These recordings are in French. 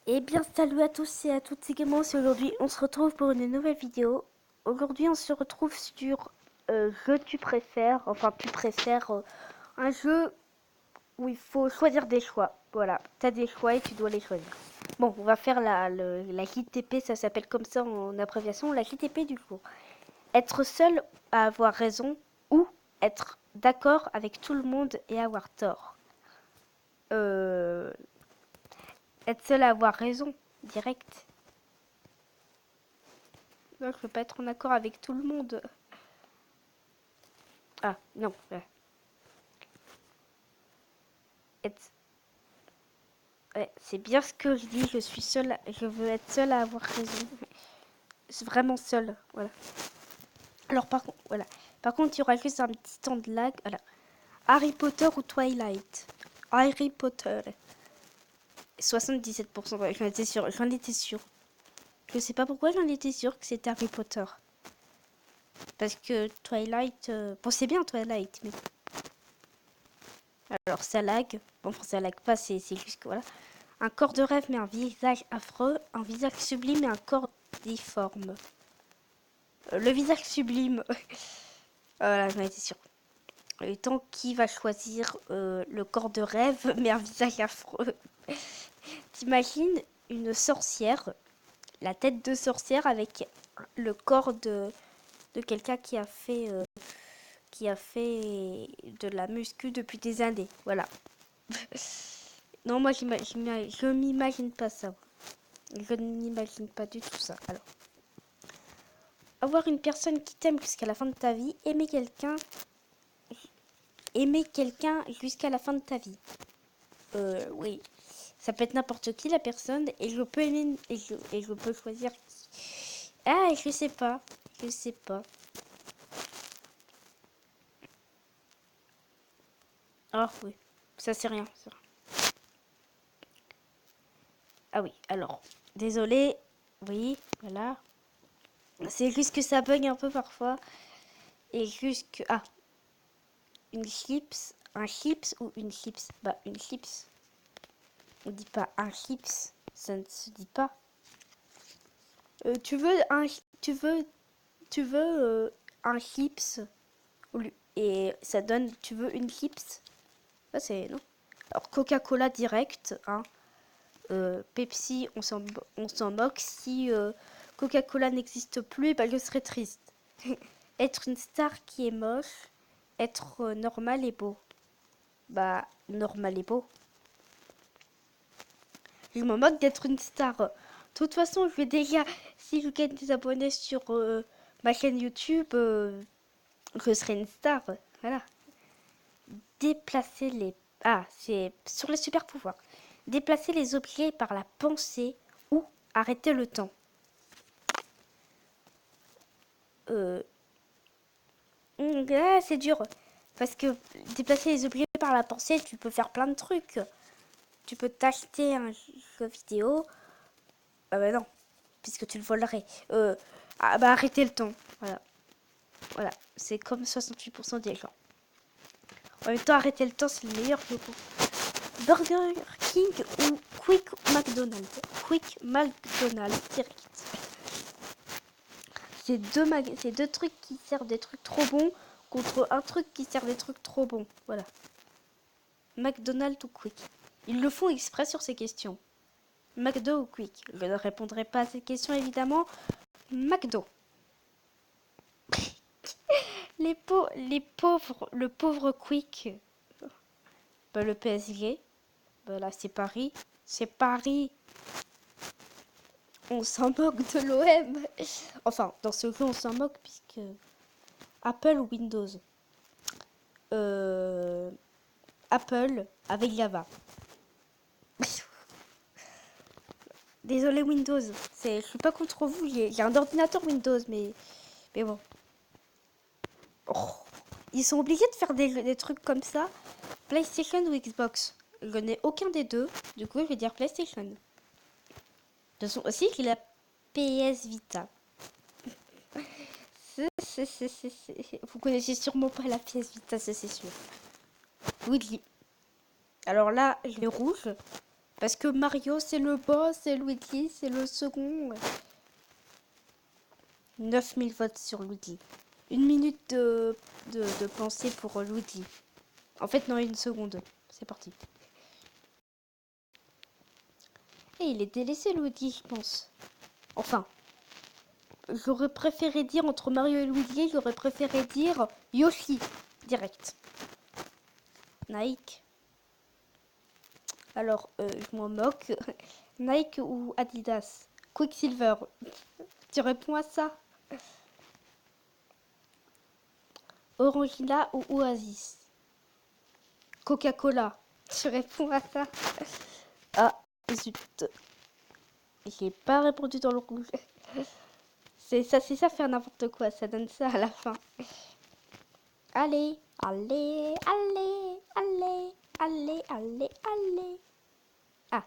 Eh bien, salut à tous et à toutes, c'est Clémence et aujourd'hui on se retrouve pour une nouvelle vidéo. Aujourd'hui on se retrouve sur jeu tu préfères, enfin tu préfères un jeu où il faut choisir des choix. Voilà, t'as des choix et tu dois les choisir. Bon, on va faire la JTP, ça s'appelle comme ça en abréviation, la JTP du coup. Être seul à avoir raison ou être d'accord avec tout le monde et avoir tort. Euh, Être seul à avoir raison, direct. Non, je peux pas être en accord avec tout le monde. Ah, non. Ouais, c'est bien ce que je dis. Je suis seule. Je veux être seule à avoir raison. C'est vraiment seule. Voilà. Alors, par contre, voilà. Par contre, il y aura juste un petit temps de lag. Voilà. Harry Potter ou Twilight? Harry Potter. 77%. Ouais, j'en étais sûre. J'en étais sûre. Je sais pas pourquoi j'en étais sûre que c'était Harry Potter. Parce que Twilight. Bon, c'est bien Twilight, mais. Alors, ça lag. Bon, ça lag pas, c'est juste que voilà. Un corps de rêve mais un visage affreux, un visage sublime et un corps difforme. Le visage sublime. Voilà, j'en étais sûre. Et tant qui va choisir le corps de rêve mais un visage affreux. T'imagines une sorcière, la tête de sorcière avec le corps de quelqu'un qui a fait de la muscu depuis des années. Voilà. Non, moi je m'imagine pas ça. Je n'imagine pas du tout ça. Alors, avoir une personne qui t'aime jusqu'à la fin de ta vie, aimer quelqu'un jusqu'à la fin de ta vie. Oui. Ça peut être n'importe qui la personne et je peux aimer et je peux choisir qui. Ah, je sais pas. Je sais pas. Ah oui. Ça c'est rien, ça. Ah oui, alors. Désolé. Oui, voilà. C'est juste que ça bug un peu parfois. Et juste que. Ah, une chips. Un chips ou une chips? Bah, une chips. On dit pas un chips. Ça ne se dit pas. Tu veux un. Tu veux. Tu veux un chips. Et ça donne. Tu veux une chips? Ça, c'est. Non. Alors, Coca-Cola direct. Hein. Pepsi, on s'en moque. Si Coca-Cola n'existe plus, bah, je serais triste. Être une star qui est moche. Être normal et beau. Bah, normal et beau. Je me moque d'être une star. De toute façon, je vais déjà, si je gagne des abonnés sur ma chaîne YouTube, je serai une star. Voilà. Déplacer les... Ah, c'est sur les super pouvoirs. Déplacer les objets par la pensée ou arrêter le temps. Euh... c'est dur. Parce que déplacer les objets par la pensée, tu peux faire plein de trucs. Tu peux t'acheter un jeu vidéo. Ah bah non, puisque tu le volerais. Ah bah arrêtez le temps. Voilà. Voilà. C'est comme 68% des gens. En même temps, arrêter le temps, c'est le meilleur jeu. Burger King ou Quick McDonald's? Quick McDonald's direct. C'est deux trucs qui servent des trucs trop bons contre un truc qui sert des trucs trop bons. Voilà. McDonald's ou Quick? Ils le font exprès sur ces questions. McDo ou Quick? Je ne répondrai pas à ces questions évidemment. McDo. Les pauvres, le pauvre Quick. Bah, le PSG. Bah, là, c'est Paris. C'est Paris. On s'en moque de l'OM. Enfin, dans ce jeu, on s'en moque puisque... Apple ou Windows? euh... Apple avec Java. Désolé Windows. Je suis pas contre vous. J'ai un ordinateur Windows, mais bon. Oh. Ils sont obligés de faire des trucs comme ça. PlayStation ou Xbox? Je n'ai aucun des deux. Du coup, je vais dire PlayStation. De toute façon, aussi, j'ai la PS Vita. Vous connaissez sûrement pas la PS Vita, ça c'est sûr. Oui. Alors là, je vais rouge. Parce que Mario, c'est le boss, et Luigi, c'est le second. 9000 votes sur Luigi. Une minute de pensée pour Luigi. En fait, non, une seconde. C'est parti. Et il est délaissé, Luigi, je pense. Enfin, j'aurais préféré dire entre Mario et Luigi, j'aurais préféré dire Yoshi, direct. Nike. Alors, je m'en moque. Nike ou Adidas? Quicksilver. Tu réponds à ça? Orangina ou Oasis? Coca-Cola. Tu réponds à ça? Ah, zut. J'ai pas répondu dans le rouge. C'est ça, faire n'importe quoi. Ça donne ça à la fin. Allez, allez, allez, allez, allez, allez, allez. Ah.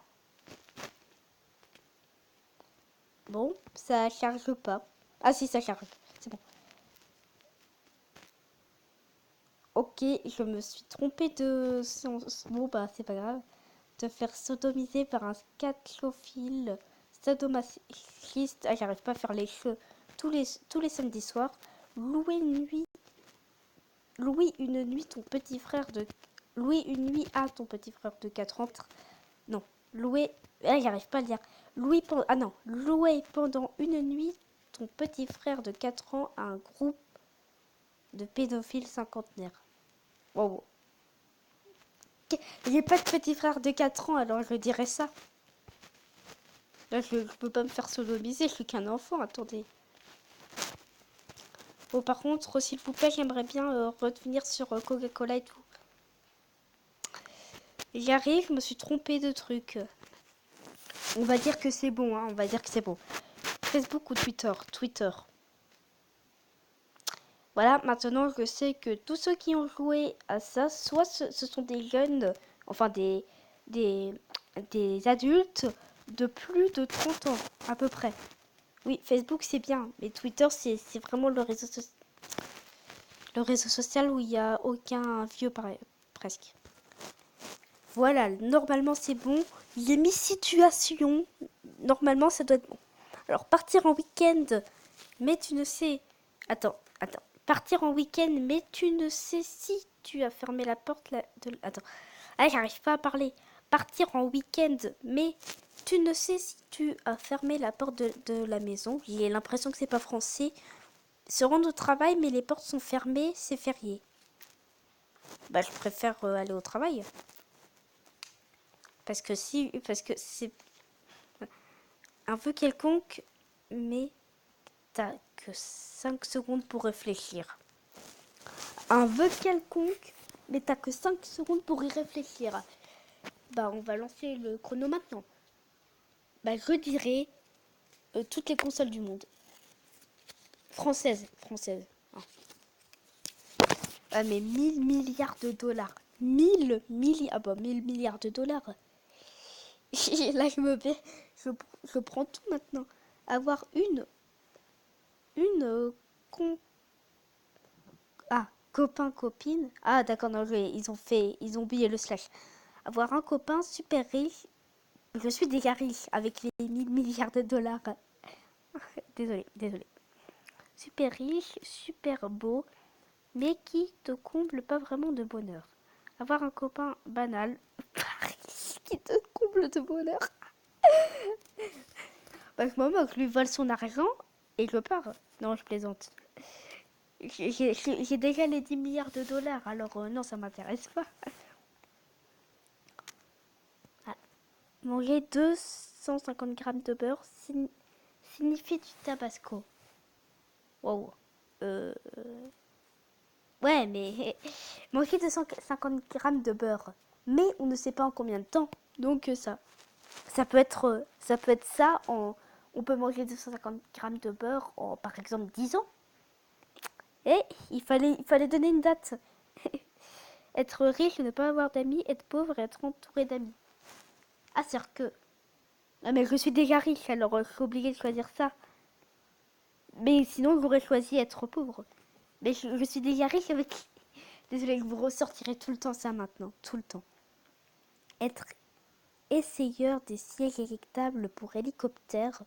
Bon, ça charge pas. Ah si, ça charge. C'est bon. Ok, je me suis trompée de sens. Bon, bah, c'est pas grave. Te faire sodomiser par un scatophile sadomasochiste. Ah, j'arrive pas à faire les cheveux. Tous les samedis soirs. Louer une nuit ton petit frère de... Louer une nuit à ton petit frère de 4 ans. Non. Louer... Ah, j'arrive pas à le dire. Louer pendant une nuit ton petit frère de 4 ans à un groupe de pédophiles cinquantenaires. Wow. J'ai pas de petit frère de 4 ans, alors je dirais ça. Là, je peux pas me faire sodomiser, je suis qu'un enfant, attendez. Bon, par contre, s'il vous plaît, j'aimerais bien revenir sur Coca-Cola et tout. J'y arrive, je me suis trompée de truc. On va dire que c'est bon, hein, on va dire que c'est bon. Facebook ou Twitter? Twitter. Voilà, maintenant je sais que tous ceux qui ont joué à ça, soit ce sont des jeunes, enfin des adultes de plus de 30 ans, à peu près. Oui, Facebook c'est bien, mais Twitter c'est vraiment le réseau social où il n'y a aucun vieux pareil, presque. Voilà, normalement c'est bon. J'ai mis situation, normalement ça doit être bon. Alors partir en week-end, mais tu ne sais... Attends. Partir en week-end, mais tu ne sais si tu as fermé la porte de... Attends. Ah, j'arrive pas à parler. Partir en week-end, mais tu ne sais si tu as fermé la porte de la maison. J'ai l'impression que c'est pas français. Se rendre au travail, mais les portes sont fermées, c'est férié. Bah, je préfère aller au travail. Parce que c'est un peu quelconque, mais t'as que 5 secondes pour réfléchir. Un vœu quelconque, mais t'as que 5 secondes pour y réfléchir. Bah, on va lancer le chrono maintenant. Bah, je dirais toutes les consoles du monde. Françaises. Ah, mais 1000 milliards de dollars. 1000 milliards. Ah bah, 1000 milliards de dollars. Là, je prends tout maintenant. Avoir une copain, copine. Ah, d'accord, non, ils ont oublié le slash. Avoir un copain super riche. Je suis déjà riche avec les 1000 milliards de dollars. Désolé. Super riche, super beau, mais qui te comble pas vraiment de bonheur. Avoir un copain banal, qui te comble de bonheur. Bah, je me moque, je lui vole son argent et je pars. Non, je plaisante. J'ai déjà les 10 milliards de dollars, alors non, ça m'intéresse pas. Ah. Manger 250 grammes de beurre signifie du tabasco. Wow. Ouais, mais manger 250 grammes de beurre. Mais on ne sait pas en combien de temps. Donc ça peut être ça en... On peut manger 250 grammes de beurre en, par exemple, 10 ans. Et il fallait donner une date. Être riche et ne pas avoir d'amis, être pauvre et être entouré d'amis. Ah, c'est-à-dire que... Ah, mais je suis déjà riche, alors je suis obligée de choisir ça. Mais sinon, j'aurais choisi être pauvre. Mais je suis déjà riche avec... Désolée, je vous ressortirai tout le temps ça maintenant. Tout le temps. Être essayeur des sièges éjectables pour hélicoptères,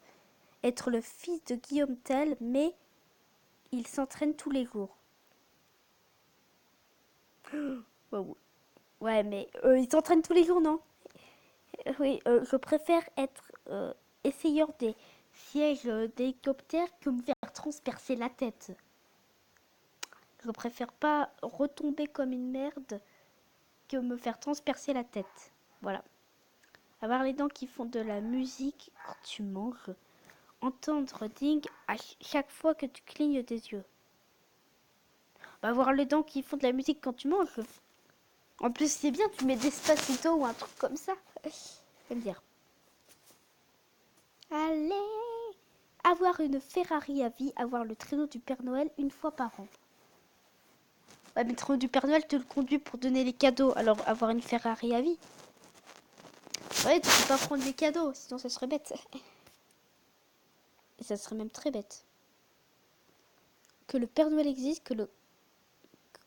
être le fils de Guillaume Tell, mais il s'entraîne tous les jours. Wow. Ouais, mais il s'entraîne tous les jours, non? Oui, je préfère être essayeur des sièges d'hélicoptère que me faire transpercer la tête. Je préfère pas retomber comme une merde que me faire transpercer la tête. Voilà. Avoir les dents qui font de la musique quand tu manges. Entendre ding à chaque fois que tu clignes des yeux. Bah, avoir les dents qui font de la musique quand tu manges. En plus, c'est bien, tu mets Despacito ou un truc comme ça. Je vais me dire. Allez, avoir une Ferrari à vie, avoir le traîneau du Père Noël une fois par an. Ouais, mais le traîneau du Père Noël te le conduit pour donner les cadeaux. Alors, avoir une Ferrari à vie. Ouais, tu peux pas prendre des cadeaux, sinon ça serait bête. Et ça serait même très bête. Que le Père Noël existe, que le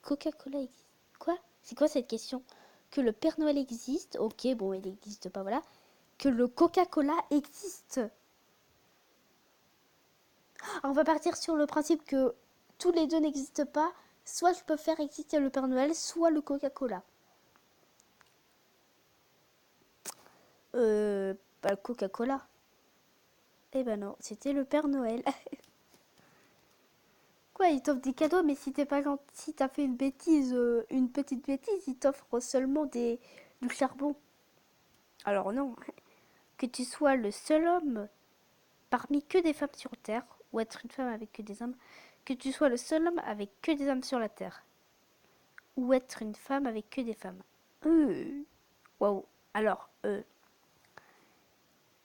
Coca-Cola existe. Quoi? C'est quoi cette question? Que le Père Noël existe, ok, bon, il n'existe pas, voilà. Que le Coca-Cola existe. Alors, on va partir sur le principe que tous les deux n'existent pas. Soit je peux faire exister le Père Noël, soit le Coca-Cola. Pas le Coca-Cola. Eh ben non, c'était le Père Noël. Quoi, il t'offre des cadeaux, mais si t'es pas gentil, si t'as fait une bêtise, une petite bêtise, il t'offre seulement du charbon. Alors non, que tu sois le seul homme parmi que des femmes sur Terre, ou être une femme avec que des hommes, que tu sois le seul homme avec que des hommes sur la Terre, ou être une femme avec que des femmes. Waouh. Alors,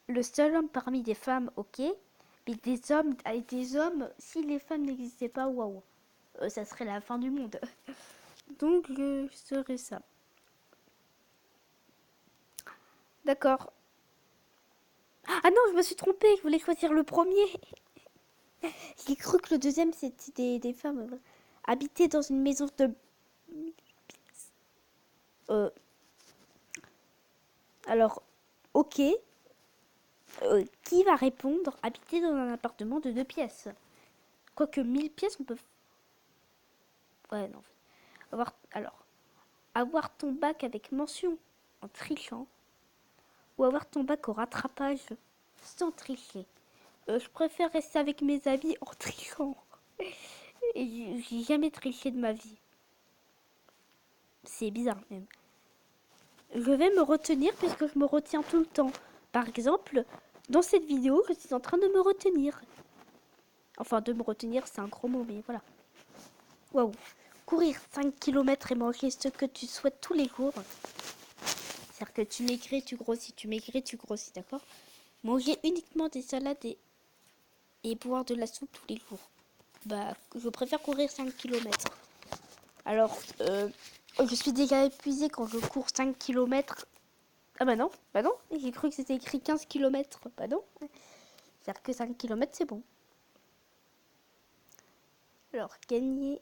le seul homme parmi des femmes, ok, mais des hommes avec des hommes, si les femmes n'existaient pas, waouh, ça serait la fin du monde. Donc, je serais ça. D'accord. Ah non, je me suis trompée, je voulais choisir le premier. J'ai cru que le deuxième, c'était des femmes. Habiter dans une maison de... alors, ok. Qui va répondre habiter dans un appartement de 2 pièces? Quoique 1000 pièces, on peut... Ouais, non. Avoir ton bac avec mention en trichant ou avoir ton bac au rattrapage sans tricher. Je préfère rester avec mes amis en trichant. Et j'ai jamais triché de ma vie. C'est bizarre même. Je vais me retenir puisque je me retiens tout le temps. Par exemple, dans cette vidéo, je suis en train de me retenir. Enfin, de me retenir, c'est un gros mot, mais voilà. Waouh. Courir 5 km et manger ce que tu souhaites tous les jours. C'est-à-dire que tu maigris, tu grossis, tu maigris, tu grossis, d'accord? Manger uniquement des salades et boire de la soupe tous les jours. Bah, je préfère courir 5 km. Alors, je suis déjà épuisée quand je cours 5 km. Ah bah non, j'ai cru que c'était écrit 15 km. Bah non, c'est-à-dire que 5 km c'est bon. Alors, gagner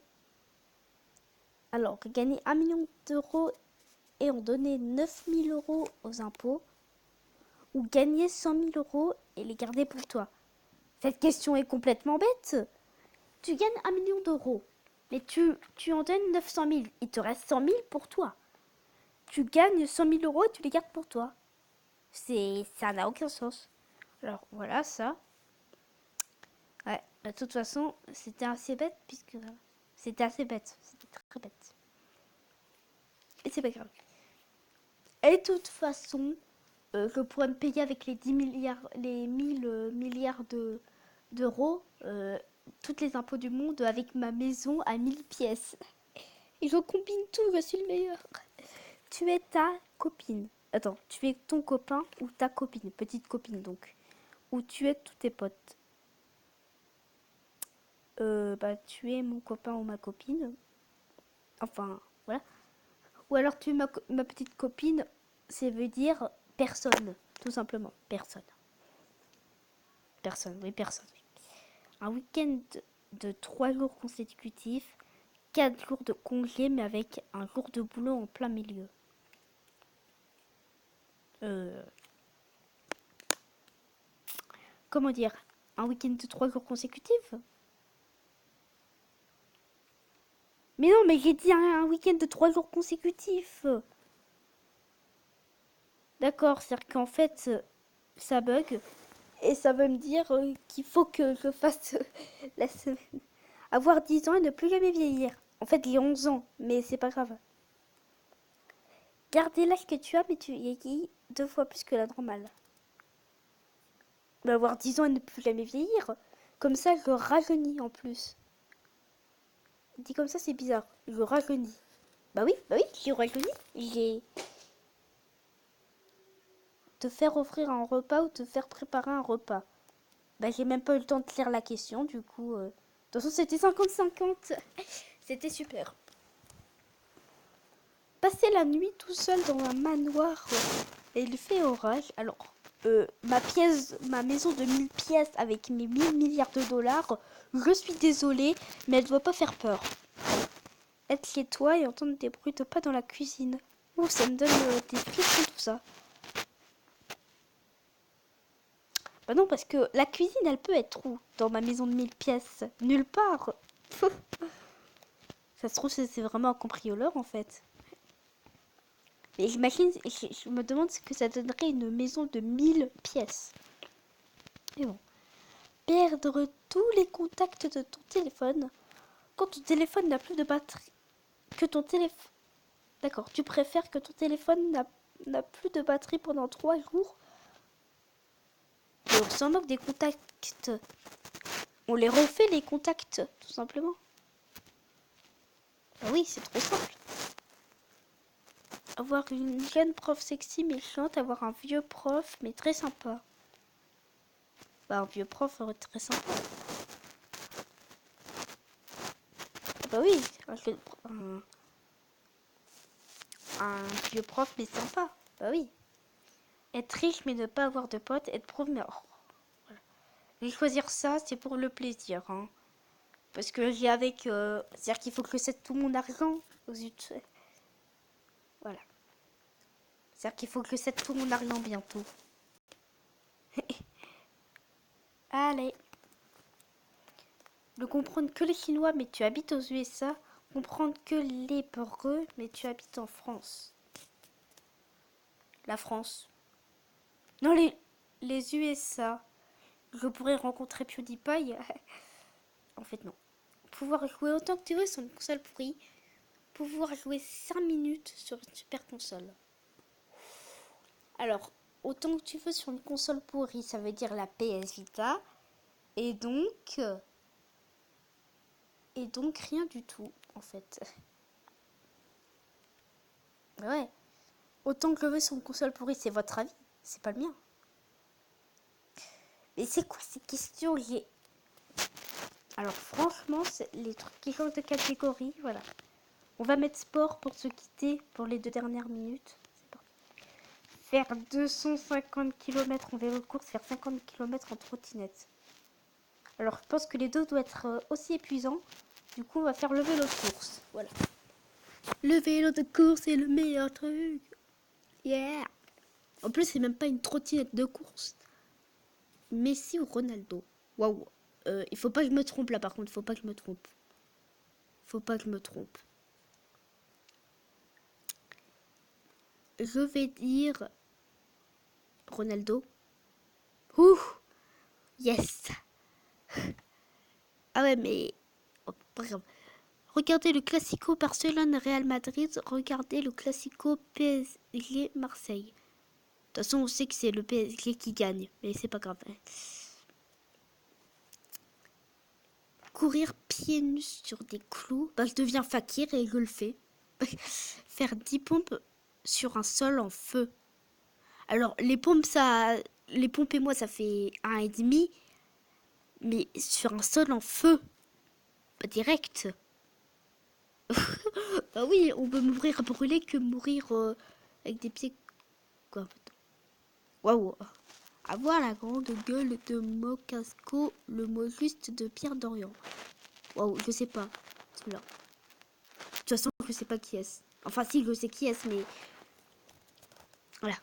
1 million d'euros et en donner 9000 euros aux impôts, ou gagner 100 000 euros et les garder pour toi. Cette question est complètement bête. Tu gagnes 1 million d'euros, mais tu en donnes 900 000. Il te reste 100 000 pour toi. Tu gagnes 100 000 euros et tu les gardes pour toi. Ça n'a aucun sens. Alors voilà ça. Ouais, de toute façon, c'était assez bête puisque c'était assez bête. C'était très bête. Et c'est pas grave. Et de toute façon, je pourrais me payer avec les 10 milliards, les 1000 milliards d'euros, toutes les impôts du monde avec ma maison à 1000 pièces. Et je combine tout, je suis le meilleur. Tu es ta copine. Attends, tu es ton copain ou ta copine, petite copine donc. Ou tu es tous tes potes. Bah, tu es mon copain ou ma copine. Enfin, voilà. Ou alors tu es ma petite copine, ça veut dire personne, tout simplement. Personne. Personne, oui, personne. Un week-end de 3 jours consécutifs, 4 jours de congé, mais avec un jour de boulot en plein milieu. comment dire, un week-end de 3 jours consécutifs. Mais non, mais j'ai dit un week-end de 3 jours consécutifs. D'accord, c'est-à-dire qu'en fait, ça bug. Et ça veut me dire qu'il faut que je fasse la semaine. Avoir 10 ans et ne plus jamais vieillir. En fait, j'ai 11 ans, mais c'est pas grave. Garder l'âge que tu as, mais tu vieillis 2 fois plus que la normale. Mais avoir 10 ans et ne plus jamais vieillir, comme ça, je rajeunis en plus. Dit comme ça, c'est bizarre. Je rajeunis. Bah oui, je rajeunis. J'ai te faire offrir un repas ou te faire préparer un repas. Bah j'ai même pas eu le temps de lire la question, du coup. De toute façon, c'était 50-50. C'était super. Passer la nuit tout seul dans un manoir et il fait orage. Alors, ma maison de 1000 pièces avec mes 1000 milliards de dollars, je suis désolée, mais elle doit pas faire peur. Être chez toi et entendre des bruits de pas dans la cuisine. Ouh, ça me donne des frissons tout ça. Bah non, parce que la cuisine, elle peut être où dans ma maison de 1000 pièces? Nulle part. Ça se trouve, c'est vraiment un cambrioleur en fait. Mais j'imagine, je me demande ce que ça donnerait une maison de 1000 pièces. Et bon. Perdre tous les contacts de ton téléphone quand ton téléphone n'a plus de batterie. Que ton téléphone. D'accord, tu préfères que ton téléphone n'a plus de batterie pendant 3 jours. Et on s'en moque des contacts. On les refait les contacts, tout simplement. Ah oui, c'est trop simple. Avoir une jeune prof sexy méchante, avoir un vieux prof mais très sympa. Bah un vieux prof très sympa. Ah bah oui, un vieux prof mais sympa. Bah oui. Être riche mais ne pas avoir de potes, être pauvre mais... Oh, voilà. Je vais choisir ça, c'est pour le plaisir. Hein. Parce que j'ai avec... c'est-à-dire qu'il faut que je cède tout mon argent. Zut. Voilà. C'est-à-dire qu'il faut que je cède tout mon argent bientôt. Allez. Ne comprendre que les Chinois mais tu habites aux USA. Comprendre que l'hébreu mais tu habites en France. La France. Non, les USA. Je pourrais rencontrer PewDiePie. En fait, non. Pouvoir jouer autant que tu veux sur une console pourrie. Pouvoir jouer 5 minutes sur une super console. Alors, autant que tu veux sur une console pourrie, ça veut dire la PS Vita. Et donc rien du tout, en fait. Ouais. Autant que je veux sur une console pourrie, c'est votre avis. C'est pas le mien. Mais c'est quoi ces questions? Alors franchement, c'est les trucs qui changent de catégorie, voilà. On va mettre sport pour se quitter pour les 2 dernières minutes. C'est parti. Faire 250 km en vélo de course, faire 50 km en trottinette. Alors je pense que les deux doivent être aussi épuisants. Du coup, on va faire le vélo de course. Voilà. Le vélo de course est le meilleur truc. Yeah. En plus, c'est même pas une trottinette de course. Messi ou Ronaldo? Waouh. Il faut pas que je me trompe là par contre. Faut pas que je me trompe. Faut pas que je me trompe. Je vais dire Ronaldo. Ouh. Yes. Ah ouais, mais... Oh, pas grave. Regardez le Classico Barcelone-Real Madrid. Regardez le Classico PSG-Marseille. De toute façon, on sait que c'est le PSG qui gagne. Mais c'est pas grave. Courir pieds nus sur des clous. Bah, je deviens fakir et je le fais. Faire 10 pompes sur un sol en feu. Alors, les pompes et moi, ça fait 1,5. Mais sur un sol en feu. Pas direct. Bah oui, on peut mourir brûlé que mourir avec des pieds. Quoi, en fait. Waouh. Avoir la grande gueule de Mocasco, le mot juste de Pierre Dorian. Waouh, je sais pas. Celui-là. De toute façon, je sais pas qui est-ce. Enfin, si, je sais qui est-ce, mais. Voilà.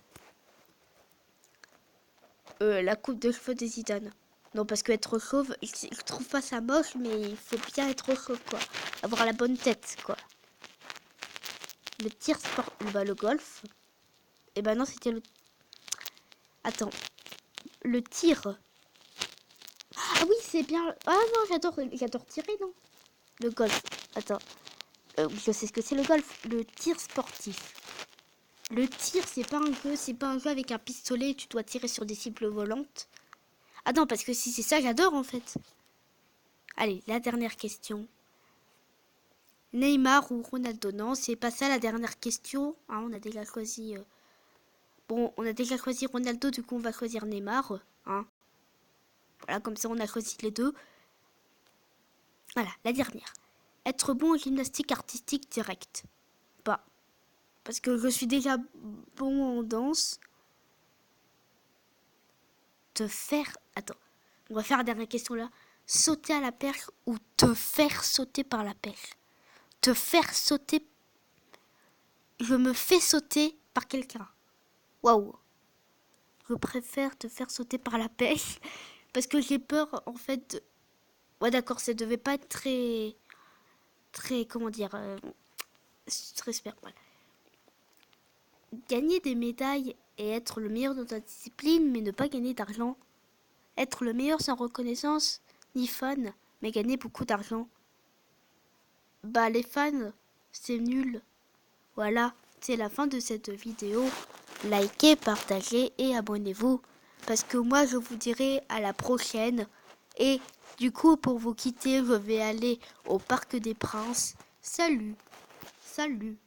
La coupe de cheveux de Zidane. Non, parce que être chauve, je trouve pas ça moche, mais il faut bien être chauve, quoi. Avoir la bonne tête, quoi. Le tir sport... Bah, le golf. Eh ben non, c'était le... Attends. Le tir. Ah oui, c'est bien... Ah non, j'adore tirer, non. Le golf. Attends. Je sais ce que c'est le golf. Le tir sportif. Le tir, c'est pas un jeu avec un pistolet et tu dois tirer sur des cibles volantes. Ah non, parce que si c'est ça, j'adore en fait. Allez, la dernière question. Neymar ou Ronaldo? Non, c'est pas ça la dernière question. Ah, on a déjà choisi... Bon, on a déjà choisi Ronaldo, du coup on va choisir Neymar. Hein. Voilà, comme ça on a choisi les deux. Voilà, la dernière. Être bon en gymnastique artistique directe. Bah, parce que je suis déjà bon en danse. Te faire... Attends, on va faire la dernière question là. Sauter à la perche ou te faire sauter par la perche? Te faire sauter... Je me fais sauter par quelqu'un. Waouh. Je préfère te faire sauter par la perche parce que j'ai peur en fait... Ouais d'accord, ça devait pas être très comment dire... très super. Voilà. Gagner des médailles et être le meilleur dans ta discipline mais ne pas gagner d'argent. Être le meilleur sans reconnaissance ni fun mais gagner beaucoup d'argent. Bah les fans, c'est nul. Voilà, c'est la fin de cette vidéo. Likez, partagez et abonnez-vous. Parce que moi je vous dirai à la prochaine. Et du coup pour vous quitter je vais aller au Parc des Princes. Salut, salut.